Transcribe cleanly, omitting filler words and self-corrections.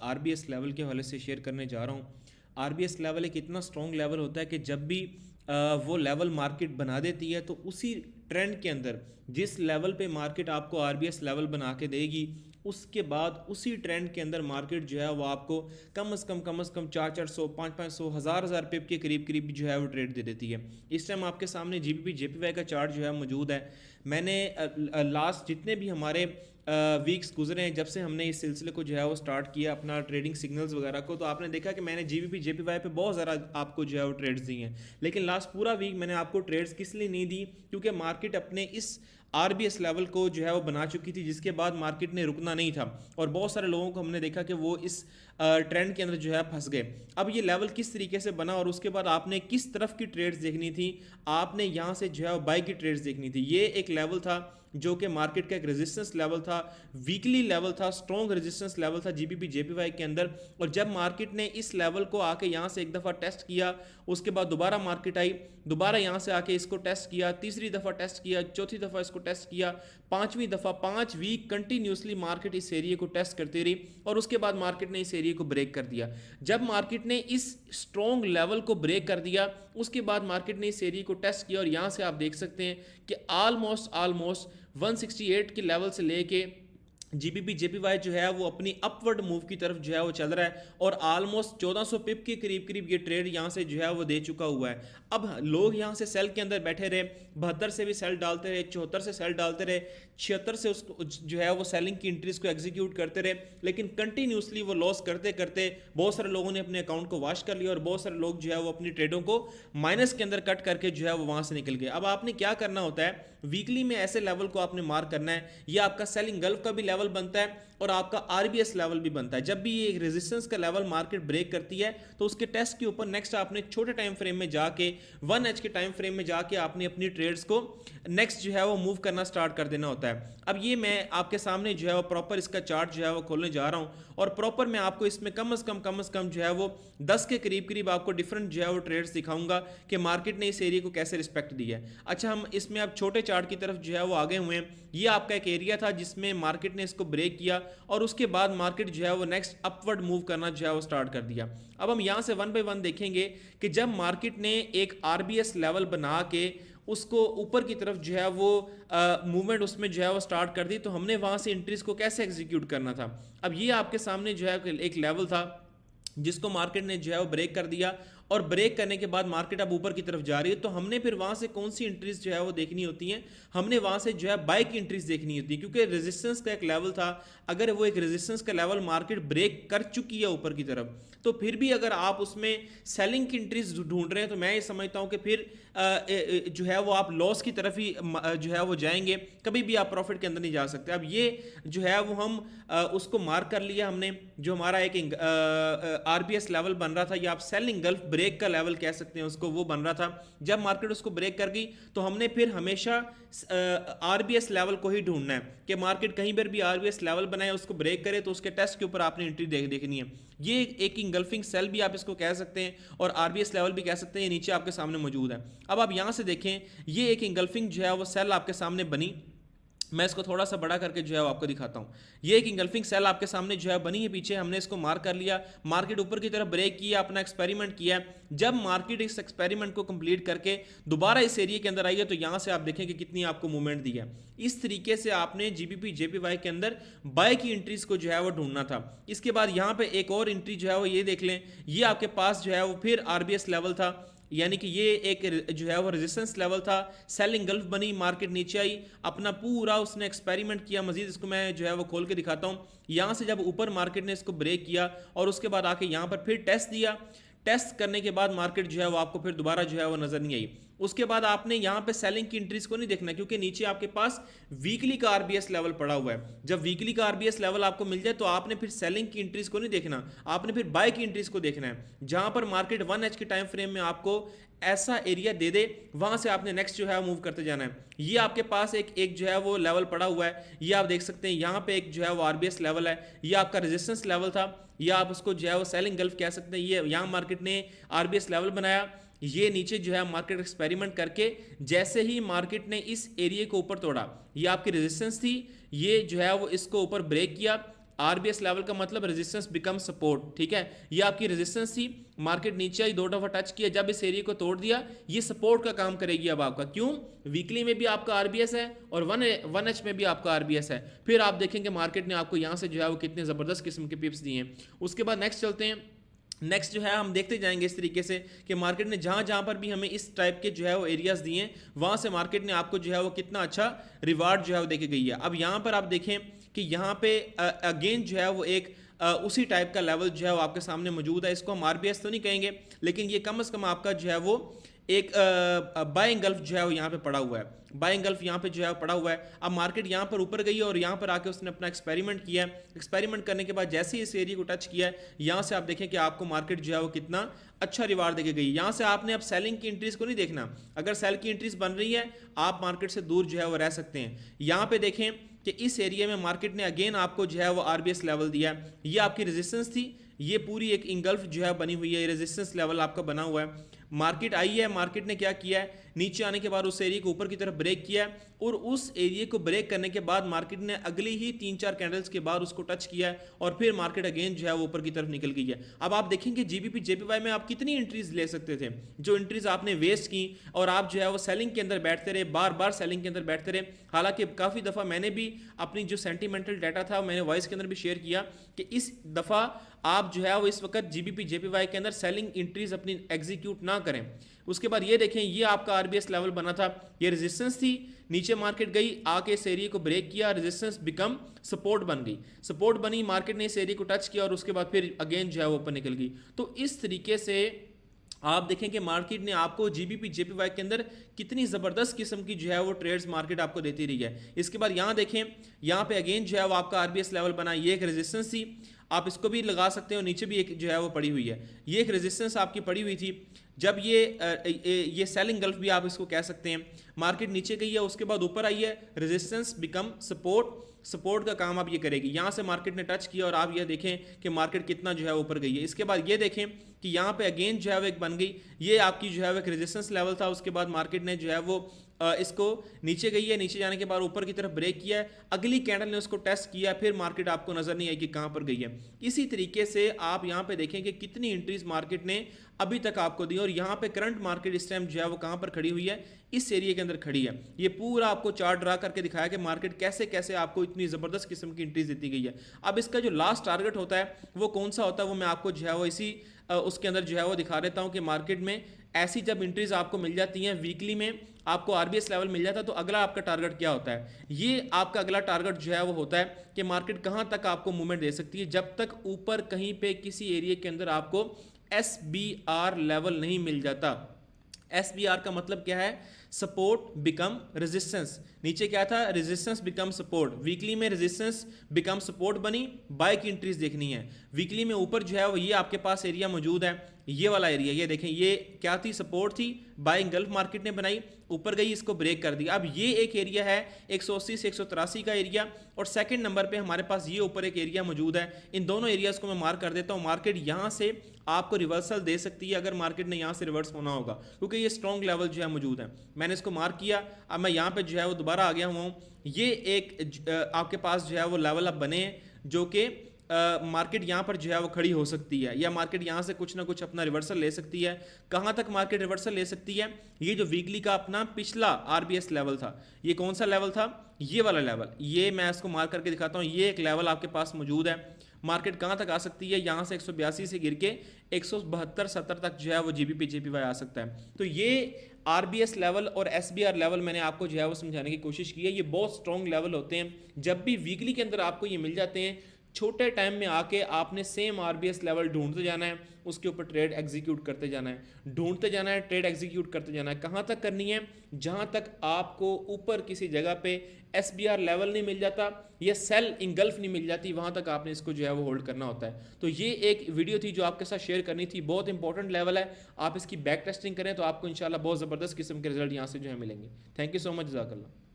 RBS level के हवाले से शेयर करने जा रहा हूँ। आरबीएस लेवल एक इतना स्ट्रॉन्ग लेवल होता है कि जब भी वो लेवल मार्केट बना देती है तो उसी ट्रेंड के अंदर जिस लेवल पे मार्केट आपको आरबीएस लेवल बना के देगी, उसके बाद उसी ट्रेंड के अंदर मार्केट जो है वो आपको कम से कम 400 500 हज़ार पिप के करीब करीब जो है वो ट्रेड दे देती है। इस टाइम आपके सामने जीबीपी जेपीवाई का चार्ट जो है मौजूद है। मैंने लास्ट जितने भी हमारे वीक्स गुजरे हैं, जब से हमने इस सिलसिले को जो है वो स्टार्ट किया अपना ट्रेडिंग सिग्नल्स वगैरह को, तो आपने देखा कि मैंने जीबीपी जेपीवाई पे बहुत ज़्यादा आपको जो है वो ट्रेड्स दी हैं। लेकिन लास्ट पूरा वीक मैंने आपको ट्रेड्स किस लिए नहीं दी, क्योंकि मार्केट अपने इस आरबीएस लेवल को जो है वो बना चुकी थी, जिसके बाद मार्केट ने रुकना नहीं था और बहुत सारे लोगों को हमने देखा कि वो इस ट्रेंड के अंदर जो है फंस गए। अब ये लेवल किस तरीके से बना और उसके बाद आपने किस तरफ की ट्रेड्स देखनी थी, आपने यहाँ से जो है बाई की ट्रेड्स देखनी थी। ये एक लेवल था जो कि मार्केट का एक रेजिस्टेंस लेवल था, वीकली लेवल था, स्ट्रॉन्ग रेजिस्टेंस लेवल था जीबीपी जेपीवाई के अंदर। और जब मार्केट ने इस लेवल को आके यहाँ से एक दफ़ा टेस्ट किया, उसके बाद दोबारा मार्केट आई, दोबारा यहाँ से आके इसको टेस्ट किया, तीसरी दफ़ा टेस्ट किया, चौथी दफ़ा इसको टेस्ट किया, पांचवी दफ़ा, 5 वीक कंटिन्यूसली मार्केट इस एरिया को टेस्ट करती रही और उसके बाद मार्केट ने इस एरिया को ब्रेक कर दिया। जब मार्केट ने इस स्ट्रॉन्ग लेवल को ब्रेक कर दिया, उसके बाद मार्केट ने इस एरिया को टेस्ट किया और यहाँ से आप देख सकते हैं कि ऑलमोस्ट 168 के लेवल से लेके जीबीपी जेपीवाई जो है वो अपनी अपवर्ड मूव की तरफ जो है वो चल रहा है और ऑलमोस्ट 1400 पिप के करीब करीब ये ट्रेड यहाँ से जो है वो दे चुका हुआ है। अब लोग यहाँ से सेल के अंदर बैठे रहे, 72 से भी सेल डालते रहे, 74 से सेल डालते रहे, 76 से उसको जो है वो सेलिंग की इंट्रीज को एग्जीक्यूट करते रहे, लेकिन कंटिन्यूसली वो लॉस करते करते बहुत सारे लोगों ने अपने अकाउंट को वॉश कर लिया और बहुत सारे लोग जो है वो अपनी ट्रेडों को माइनस के अंदर कट करके जो है वो वहाँ से निकल गए। अब आपने क्या करना होता है, वीकली में ऐसे लेवल को आपने मार्क करना है। ये आपका सेलिंग गल्फ का भी लेवल बनता है और आपका आरबीएस लेवल भी बनता है। जब भी ये एक रेजिस्टेंस का लेवल मार्केट ब्रेक करती है तो उसके टेस्ट के ऊपर नेक्स्ट आपने छोटे टाइम फ्रेम में जाके 1H के टाइम फ्रेम में जाके आपने अपनी ट्रेड्स को नेक्स्ट जो है वो मूव करना स्टार्ट कर देना होता है। अब ये मैं आपके सामने जो है वो प्रॉपर इसका चार्ट जो है वो खोलने जा रहा हूँ और प्रॉपर मैं आपको इसमें कम से कम जो है वो 10 के करीब करीब आपको डिफरेंट जो है वो ट्रेड्स दिखाऊंगा कि मार्केट ने इस एरिया को कैसे रिस्पेक्ट दी है। अच्छा, हम इसमें अब छोटे चार्ट की तरफ जो है वो आगे हुए हैं। ये आपका एक एरिया था जिसमें मार्केट ने इसको ब्रेक किया और उसके बाद मार्केट जो है वो नेक्स्ट अपवर्ड मूव करना जो है वो स्टार्ट कर दिया। अब हम यहाँ से वन बाय वन देखेंगे कि जब मार्केट ने एक आरबीएस लेवल बना के उसको ऊपर की तरफ जो है वो मूवमेंट उसमें जो है वो स्टार्ट कर दी, तो हमने वहाँ से एंट्रीज को कैसे एग्जीक्यूट करना था। अब ये आपके सामने जो है एक लेवल था जिसको मार्केट ने जो है वो ब्रेक कर दिया और ब्रेक करने के बाद मार्केट अब ऊपर की तरफ जा रही है, तो हमने फिर वहां से कौन सी एंट्रीज जो है वो देखनी होती हैं, हमने वहां से जो है बाय की एंट्रीज देखनी होती है, क्योंकि रेजिस्टेंस का एक लेवल था। अगर वो एक रेजिस्टेंस का लेवल मार्केट ब्रेक कर चुकी है ऊपर की तरफ, तो फिर भी अगर आप उसमें सेलिंग की एंट्रीज ढूंढ रहे हैं तो मैं ये समझता हूं कि फिर जो है वो आप लॉस की तरफ ही जो है वो जाएंगे, कभी भी आप प्रॉफिट के अंदर नहीं जा सकते। अब ये जो है वो हम उसको मार्क कर लिया हमने, जो हमारा एक आरबीएस लेवल बन रहा था, या आप सेलिंग गल्फ ब्रेक का लेवल कह सकते हैं उसको, वो बन रहा था। जब मार्केट उसको ब्रेक कर गई तो हमने फिर हमेशा आरबीएस लेवल को ही ढूंढना है कि मार्केट कहीं पर भी आरबीएस लेवल बनाए, उसको ब्रेक करे तो उसके टेस्ट के ऊपर आपने एंट्री देखनी है। ये एक इंगल्फिंग सेल भी आप इसको कह सकते हैं और आरबीएस लेवल भी कह सकते हैं, ये नीचे आपके सामने मौजूद है। अब आप यहां से देखें, ये एक इंगल्फिंग जो है वो सेल आपके सामने बनी। मैं इसको थोड़ा सा बड़ा करके जो है वो आपको दिखाता हूँ। ये एक इंगल्फिंग सेल आपके सामने जो है बनी है, पीछे हमने इसको मार्क कर लिया, मार्केट ऊपर की तरफ ब्रेक किया, अपना एक्सपेरिमेंट किया। जब मार्केट इस एक्सपेरिमेंट को कंप्लीट करके दोबारा इस एरिया के अंदर आई है, तो यहाँ से आप देखें कि कितनी आपको मूवमेंट दी है। इस तरीके से आपने जीबीपी जेपीवाई के अंदर बाय की एंट्रीज को जो है वो ढूंढना था। इसके बाद यहाँ पे एक और एंट्री जो है वो ये देख लें, ये आपके पास जो है वो फिर आरबीएस लेवल था, यानी कि ये एक जो है वो रेजिस्टेंस लेवल था। सेलिंग गल्फ बनी, मार्केट नीचे आई, अपना पूरा उसने एक्सपेरिमेंट किया। मजीद इसको मैं जो है वो खोल के दिखाता हूँ। यहाँ से जब ऊपर मार्केट ने इसको ब्रेक किया और उसके बाद आके यहाँ पर फिर टेस्ट दिया, टेस्ट करने के बाद मार्केट जो है वो आपको फिर दोबारा जो है वो नजर नहीं आई। उसके बाद आपने यहाँ पे सेलिंग की एंट्रीज को नहीं देखना, क्योंकि नीचे आपके पास वीकली का आरबीएस लेवल पड़ा हुआ है। जब वीकली का आरबीएस लेवल आपको मिल जाए तो आपने फिर सेलिंग की एंट्रीज को नहीं देखना, आपने फिर बाय की एंट्रीज को देखना है। जहां पर मार्केट 1H के टाइम फ्रेम में आपको ऐसा एरिया दे दे, वहां से आपने नेक्स्ट जो है मूव करते जाना है। ये आपके पास एक जो है वो लेवल पड़ा हुआ है, ये आप देख सकते हैं। यहाँ पे एक जो है वो आरबीएस लेवल है, ये आपका रेजिस्टेंस लेवल था, या आप उसको जो है वो सेलिंग गल्फ कह सकते हैं। ये यहाँ मार्केट ने आरबीएस लेवल बनाया, ये नीचे जो है मार्केट एक्सपेरिमेंट करके जैसे ही मार्केट ने इस एरिया को ऊपर तोड़ा, ये आपकी रेजिस्टेंस थी, ये जो है वो इसको ऊपर ब्रेक किया, RBS लेवल का मतलब रेजिस्टेंस बिकम सपोर्ट, ठीक है। ये आपकी रेजिस्टेंस थी, मार्केट नीचे आई, 2 दफा टच किया, जब इस एरिया को तोड़ दिया, ये सपोर्ट का काम करेगी अब आपका। क्यों? वीकली में भी आपका RBS है और 1H में भी आपका RBS है। फिर आप देखेंगे मार्केट ने आपको यहाँ से जो है वो कितने ज़बरदस्त किस्म के पिप्स दिए हैं। उसके बाद नेक्स्ट चलते हैं। नेक्स्ट जो है हम देखते जाएंगे इस तरीके से कि मार्केट ने जहाँ जहाँ पर भी हमें इस टाइप के जो है वो एरियाज दिए हैं, वहाँ से मार्केट ने आपको जो है वो कितना अच्छा रिवार्ड जो है वो देके गई है। अब यहाँ पर आप देखें कि यहाँ पे अगेन जो है वो एक उसी टाइप का लेवल जो है वो आपके सामने मौजूद है। इसको हम RBS तो नहीं कहेंगे, लेकिन ये कम से कम आपका जो है वो एक बाइंग गल्फ जो है वो यहाँ पे पड़ा हुआ है, बाइंग गल्फ यहाँ पे जो है पड़ा हुआ है। अब मार्केट यहाँ पर ऊपर गई है और यहाँ पर आके उसने अपना एक्सपेरिमेंट किया है। एक्सपेरिमेंट करने के बाद जैसे ही इस एरिया को टच किया है, यहाँ से आप देखें कि आपको मार्केट जो है वो कितना अच्छा रिवार्ड देके गई। यहाँ से आपने अब सेलिंग की एंट्रीज को नहीं देखना, अगर सेल की एंट्रीज बन रही है आप मार्केट से दूर जो है वो रह सकते हैं। यहाँ पे देखें कि इस एरिया में मार्केट ने अगेन आपको जो है वो RBS लेवल दिया है। ये आपकी रेजिस्टेंस थी, ये पूरी एक इंगल्फ जो है बनी हुई है, रेजिस्टेंस लेवल आपका बना हुआ है। मार्केट आई है, मार्केट ने क्या किया है, नीचे आने के बाद उस एरिया को ऊपर की तरफ ब्रेक किया है और उस एरिया को ब्रेक करने के बाद मार्केट ने अगली ही 3-4 कैंडल्स के बाद उसको टच किया है और फिर मार्केट अगेन जो है वो ऊपर की तरफ निकल गई है। अब आप देखेंगे GBP JPY में आप कितनी एंट्रीज ले सकते थे, जो एंट्रीज आपने वेस्ट की और आप जो है वो सेलिंग के अंदर बैठते रहे, बार बार सेलिंग के अंदर बैठते रहे। हालांकि काफ़ी दफ़ा मैंने भी अपनी जो सेंटिमेंटल डाटा था मैंने वॉइस के अंदर भी शेयर किया कि इस दफ़ा आप जो है वो इस वक्त GBP JPY के अंदर सेलिंग एंट्रीज अपनी एग्जीक्यूट ना करें। उसके बाद ये देखें, ये आपका RBS लेवल बना था, ये रेजिस्टेंस थी, नीचे मार्केट गई, आके इस एरिया को ब्रेक किया, रेजिस्टेंस बिकम सपोर्ट बन गई, सपोर्ट बनी, मार्केट ने इस एरिया को टच किया और उसके बाद फिर अगेन जो है वो ऊपर निकल गई। तो इस तरीके से आप देखें कि मार्केट ने आपको GBP JPY के अंदर कितनी ज़बरदस्त किस्म की जो है वो ट्रेड्स मार्केट आपको देती रही है। इसके बाद यहाँ देखें, यहाँ पे अगेन जो है वो आपका RBS लेवल बना, ये एक रेजिस्टेंस थी, आप इसको भी लगा सकते हो, नीचे भी एक जो है वो पड़ी हुई है, ये एक रेजिस्टेंस आपकी पड़ी हुई थी। जब ये सेलिंग गल्फ भी आप इसको कह सकते हैं, मार्केट नीचे गई है उसके बाद ऊपर आई है, रेजिस्टेंस बिकम सपोर्ट, सपोर्ट का काम आप ये करेगी। यहाँ से मार्केट ने टच किया और आप ये देखें कि मार्केट कितना जो है ऊपर गई है। इसके बाद ये देखें कि यहाँ पे अगेन जो है वो एक बन गई, ये आपकी जो है वो एक रेजिस्टेंस लेवल था। उसके बाद मार्केट ने जो है वो इसको नीचे गई है, नीचे जाने के बाद ऊपर की तरफ ब्रेक किया है, अगली कैंडल ने उसको टेस्ट किया, फिर मार्केट आपको नजर नहीं आई कि कहाँ पर गई है। इसी तरीके से आप यहाँ पे देखें कि कितनी एंट्रीज मार्केट ने अभी तक आपको दी और यहाँ पे करंट मार्केट इस टाइम जो है वो कहाँ पर खड़ी हुई है, इस एरिया के अंदर खड़ी है। ये पूरा आपको चार्ट ड्रा करके दिखाया कि मार्केट कैसे कैसे आपको इतनी ज़बरदस्त किस्म की एंट्रीज देती गई है। अब इसका जो लास्ट टारगेट होता है वो कौन सा होता है, वो मैं आपको जो है वो इसी उसके अंदर जो है वो दिखा देता हूँ कि मार्केट में ऐसी जब एंट्रीज आपको मिल जाती हैं, वीकली में आपको RBS लेवल मिल जाता है, तो अगला आपका टारगेट क्या होता है। ये आपका अगला टारगेट जो है वो होता है कि मार्केट कहाँ तक आपको मूवमेंट दे सकती है, जब तक ऊपर कहीं पे किसी एरिया के अंदर आपको SBR लेवल नहीं मिल जाता। SBR का मतलब क्या है, सपोर्ट बिकम रेजिस्टेंस। नीचे क्या था, रेजिस्टेंस बिकम सपोर्ट, वीकली में रेजिस्टेंस बिकम सपोर्ट बनी, बाय की एंट्रीज देखनी है। वीकली में ऊपर जो है वो ये आपके पास एरिया मौजूद है, ये वाला एरिया, ये देखें, ये क्या थी, सपोर्ट थी, बाइंग गल्फ मार्केट ने बनाई, ऊपर गई, इसको ब्रेक कर दिया। अब ये एक एरिया है 180 से 183 का एरिया और सेकंड नंबर पे हमारे पास ये ऊपर एक एरिया मौजूद है। इन दोनों एरियाज को मैं मार्क कर देता हूँ। मार्केट यहाँ से आपको रिवर्सल दे सकती है अगर मार्केट ने यहाँ से रिवर्स होना होगा, क्योंकि ये स्ट्रॉन्ग लेवल जो है मौजूद है। मैंने इसको मार्क किया, अब मैं यहाँ पे जो है वो दोबारा आ गया हुआ हूँ। ये एक आपके पास जो है वो लेवल अब बने हैं जो कि मार्केट यहाँ पर जो है वो खड़ी हो सकती है, या मार्केट यहाँ से कुछ ना कुछ अपना रिवर्सल ले सकती है। कहाँ तक मार्केट रिवर्सल ले सकती है, ये जो वीकली का अपना पिछला RBS लेवल था, ये कौन सा लेवल था, ये वाला लेवल, ये मैं इसको मार्क करके दिखाता हूँ। ये एक लेवल आपके पास मौजूद है, मार्केट कहाँ तक आ सकती है, यहाँ से 182 से गिर के 172-70 तक जो है वो GBP JPY आ सकता है। तो ये RBS लेवल और SBR लेवल मैंने आपको जो है वो समझाने की कोशिश की है। ये बहुत स्ट्रॉन्ग लेवल होते हैं, जब भी वीकली के अंदर आपको ये मिल जाते हैं, छोटे टाइम में आके आपने सेम RBS लेवल ढूंढते जाना है, उसके ऊपर ट्रेड एग्जीक्यूट करते जाना है, ढूंढते जाना है, ट्रेड एग्जीक्यूट करते जाना है। कहाँ तक करनी है, जहाँ तक आपको ऊपर किसी जगह पे SBR लेवल नहीं मिल जाता या सेल इंगल्फ नहीं मिल जाती, वहाँ तक आपने इसको जो है वो होल्ड करना होता है। तो ये एक वीडियो थी जो आपके साथ शेयर करनी थी, बहुत इंपॉर्टेंट लेवल है। आप इसकी बैक टेस्टिंग करें तो आपको इंशाल्लाह बहुत ज़बरदस्त किस्म के रिजल्ट यहाँ से जो है मिलेंगे। थैंक यू सो मच, जज़ाकल्लाह।